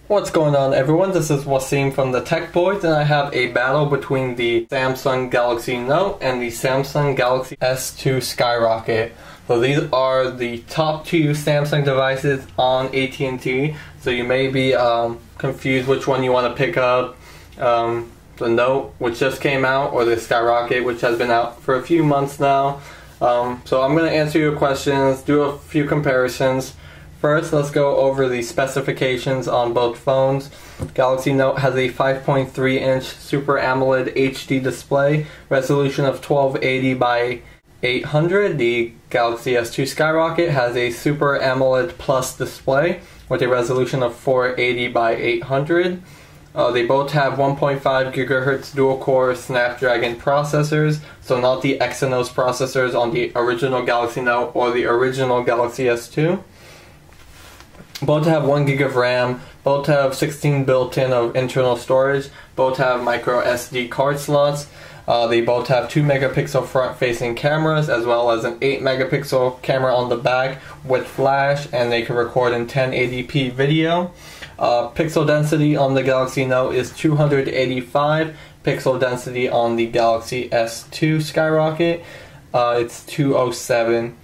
What's going on, everyone? This is Wasim from the Tech Boys, and I have a battle between the Samsung Galaxy Note and the Samsung Galaxy S2 Skyrocket. So these are the top two Samsung devices on AT&T, so you may be confused which one you want to pick up. The Note, which just came out, or the Skyrocket, which has been out for a few months now. So I'm going to answer your questions, do a few comparisons. First, let's go over the specifications on both phones. Galaxy Note has a 5.3-inch Super AMOLED HD display, resolution of 1280 by 800. The Galaxy S2 Skyrocket has a Super AMOLED Plus display with a resolution of 480 by 800. They both have 1.5 GHz dual-core Snapdragon processors, so not the Exynos processors on the original Galaxy Note or the original Galaxy S2. Both have 1 GB of RAM, both have 16 built-in of internal storage, both have micro SD card slots. They both have 2 megapixel front-facing cameras as well as an 8 megapixel camera on the back with flash, and they can record in 1080p video. Pixel density on the Galaxy Note is 285. Pixel density on the Galaxy S2 Skyrocket, it's 207.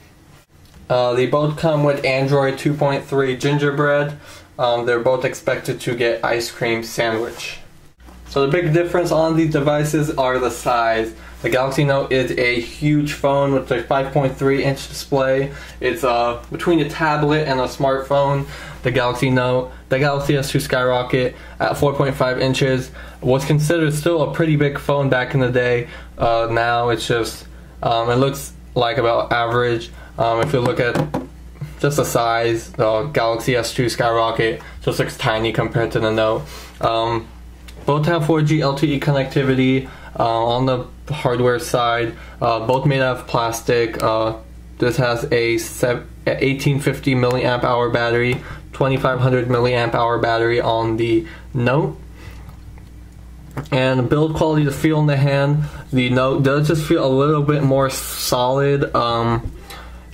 They both come with Android 2.3 Gingerbread. They're both expected to get ice cream sandwich. So the big difference on these devices are the size. The Galaxy Note is a huge phone with a 5.3-inch display. It's between a tablet and a smartphone. The Galaxy Note, the Galaxy S2 Skyrocket at 4.5 inches was considered still a pretty big phone back in the day. Now it's just, it looks like about average. If you look at just the size, the Galaxy S2 Skyrocket just looks tiny compared to the Note. Both have 4G LTE connectivity on the hardware side, both made out of plastic. This has a 1850 milliamp hour battery, 2500 milliamp hour battery on the Note. And build quality, the feel in the hand, the Note does just feel a little bit more solid.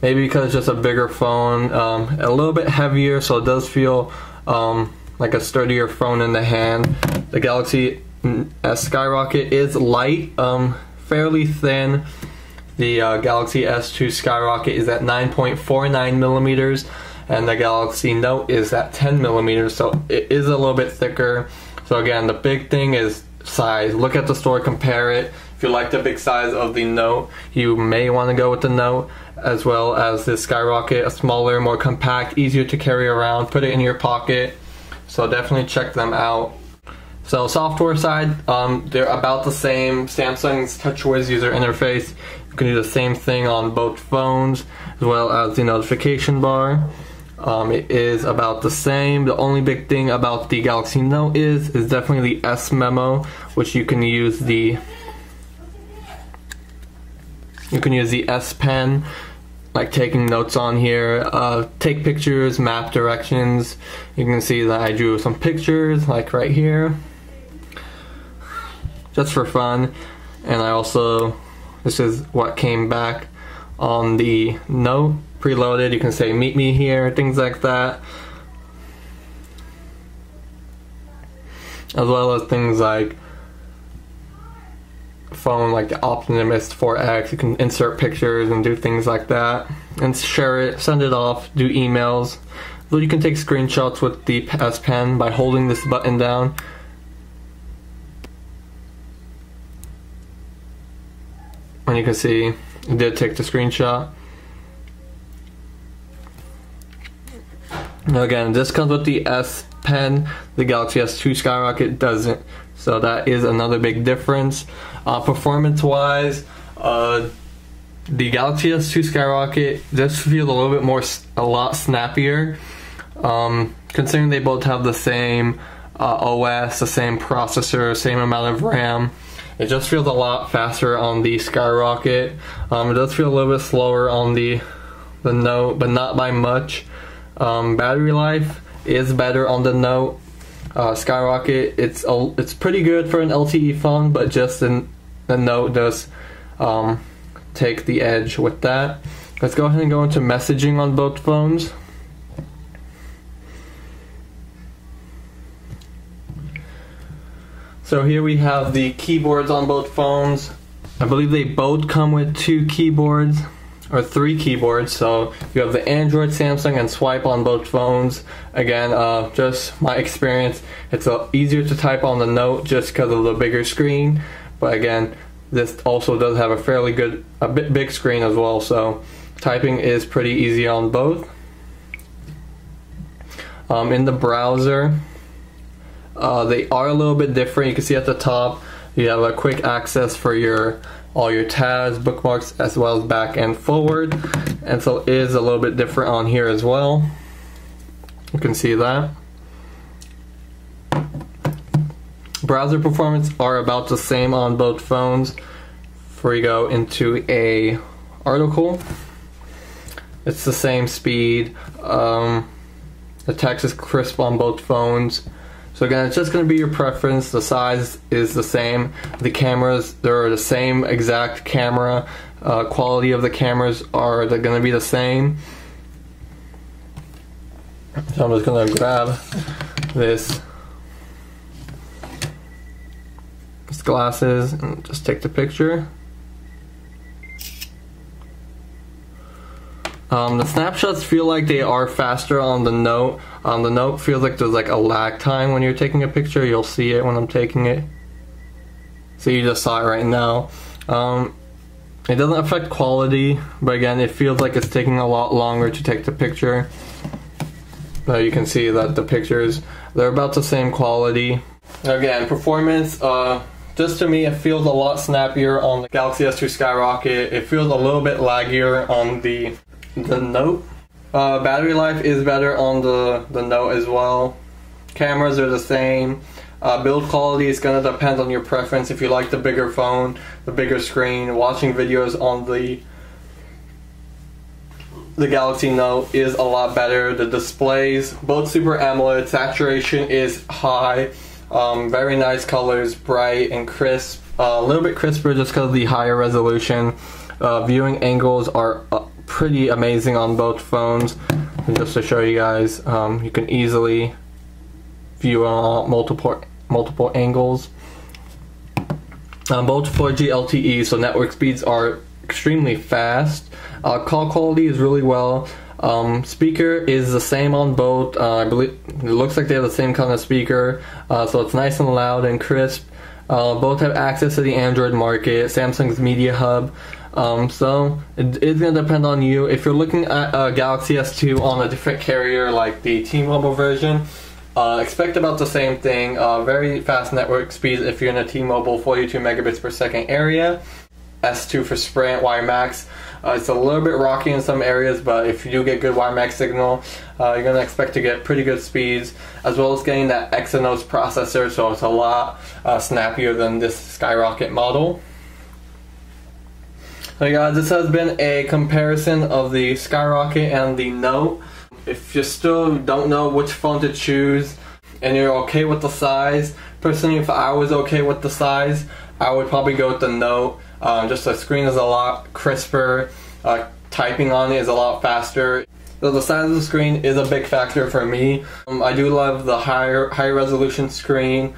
Maybe because it's just a bigger phone, a little bit heavier, so it does feel like a sturdier phone in the hand. The Galaxy S Skyrocket is light, fairly thin. The Galaxy S2 Skyrocket is at 9.49 millimeters, and the Galaxy Note is at 10 millimeters, so it is a little bit thicker. So again, the big thing is size. Look at the store, compare it. If you like the big size of the Note, you may want to go with the Note, as well as the Skyrocket, a smaller, more compact, easier to carry around, put it in your pocket. So definitely check them out. So software side, they're about the same. Samsung's TouchWiz user interface, you can do the same thing on both phones, as well as the notification bar. It is about the same. The only big thing about the Galaxy Note is definitely the S Memo, which you can use the S Pen, like taking notes on here, take pictures, map directions. You can see that I drew some pictures, like right here, just for fun. And I also, this is what came back on the Note, preloaded. You can say meet me here, things like that, as well as things like phone, like the Optimus 4X. You can insert pictures and do things like that, and share it, send it off, do emails. So you can take screenshots with the S Pen by holding this button down. And you can see it did take the screenshot. Now again, this comes with the S Pen. The Galaxy S2 Skyrocket doesn't. So that is another big difference. Performance wise, the Galaxy S2 Skyrocket just feels a little bit more, a lot snappier. Considering they both have the same OS, the same processor, same amount of RAM, it just feels a lot faster on the Skyrocket. It does feel a little bit slower on the Note, but not by much. Battery life is better on the Note. Skyrocket, it's pretty good for an LTE phone, but just the Note does take the edge with that. Let's go ahead and go into messaging on both phones. So here we have the keyboards on both phones. I believe they both come with 2 keyboards or 3 keyboards. So you have the Android, Samsung, and Swipe on both phones. Again, just my experience, it's easier to type on the Note just because of the bigger screen. But again, this also does have a bit big screen as well, so typing is pretty easy on both. In the browser, they are a little bit different. You can see at the top you have a quick access for all your tabs, bookmarks, as well as back and forward, and so it is a little bit different on here as well. You can see that. Browser performance are about the same on both phones. Before you go into a article, it's the same speed. The text is crisp on both phones. So again, it's just going to be your preference. The size is the same. The cameras, they're the same exact camera. Quality of the cameras are going to be the same. So I'm just going to grab this glasses and just take the picture. The snapshots feel like they are faster on the Note. The Note feels like there's like a lag time when you're taking a picture. You'll see it when I'm taking it. So you just saw it right now. It doesn't affect quality, but again, it feels like it's taking a lot longer to take the picture. But you can see that the pictures, they're about the same quality. Again, performance, just to me, it feels a lot snappier on the Galaxy S2 Skyrocket. It feels a little bit laggier on the Note. Battery life is better on the Note as well. Cameras are the same. Build quality is going to depend on your preference. If you like the bigger phone, the bigger screen, watching videos on the Galaxy Note is a lot better. The displays, both Super AMOLED, saturation is high. Very nice colors, bright and crisp. A little bit crisper just because of the higher resolution. Viewing angles are pretty amazing on both phones. And just to show you guys, you can easily view multiple angles. Both 4G LTE, so network speeds are extremely fast. Call quality is really well. Speaker is the same on both. I believe it looks like they have the same kind of speaker, so it's nice and loud and crisp. Both have access to the Android market, Samsung's Media Hub. So it is going to depend on you. If you're looking at a Galaxy S2 on a different carrier like the T-Mobile version, expect about the same thing. Very fast network speeds if you're in a T-Mobile 42 megabits per second area. S2 for Sprint, WiMAX. It's a little bit rocky in some areas, but if you do get good WiMAX signal, you're going to expect to get pretty good speeds, as well as getting that Exynos processor, so it's a lot snappier than this Skyrocket model. So guys, this has been a comparison of the Skyrocket and the Note. If you still don't know which phone to choose, and you're okay with the size, personally if I was okay with the size, I would probably go with the Note. Just the screen is a lot crisper, typing on it is a lot faster. So the size of the screen is a big factor for me. I do love the high resolution screen.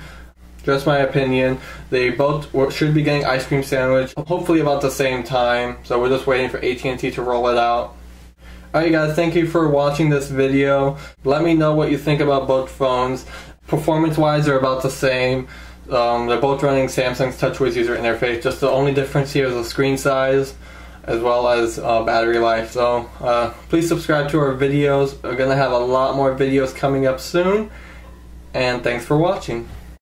Just my opinion. They both should be getting ice cream sandwich, hopefully about the same time. So we're just waiting for AT&T to roll it out. Alright guys, thank you for watching this video. Let me know what you think about both phones. Performance wise, they're about the same. They're both running Samsung's TouchWiz user interface. Just the only difference here is the screen size, as well as battery life. So please subscribe to our videos. We're going to have a lot more videos coming up soon. And thanks for watching.